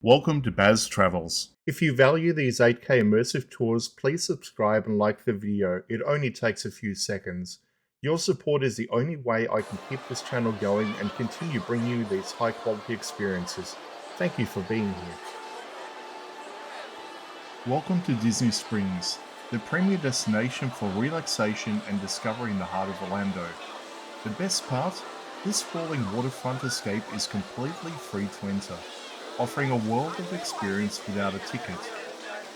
Welcome to Baz Travels. If you value these 8K immersive tours, please subscribe and like the video. It only takes a few seconds. Your support is the only way I can keep this channel going and continue bringing you these high quality experiences. Thank you for being here. Welcome to Disney Springs, the premier destination for relaxation and discovery in the heart of Orlando. The best part? This sprawling waterfront escape is completely free to enter, offering a world of experience without a ticket.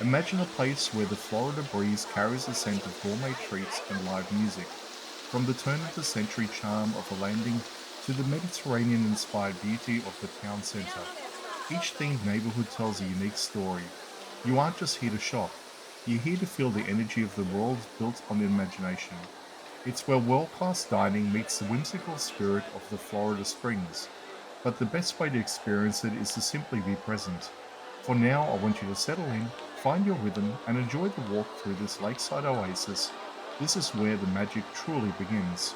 Imagine a place where the Florida breeze carries a scent of gourmet treats and live music, from the turn-of-the-century charm of the landing to the Mediterranean-inspired beauty of the town center. Each themed neighborhood tells a unique story. You aren't just here to shop, you're here to feel the energy of the world built on imagination. It's where world-class dining meets the whimsical spirit of the Florida Springs. But the best way to experience it is to simply be present. For now, I want you to settle in, find your rhythm, and enjoy the walk through this lakeside oasis. This is where the magic truly begins.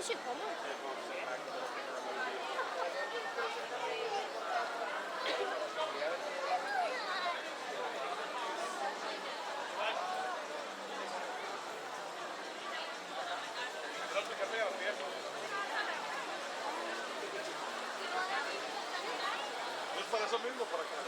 是朋友。Es para eso mismo, para que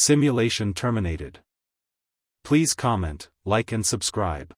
Simulation terminated. Please comment, like and subscribe.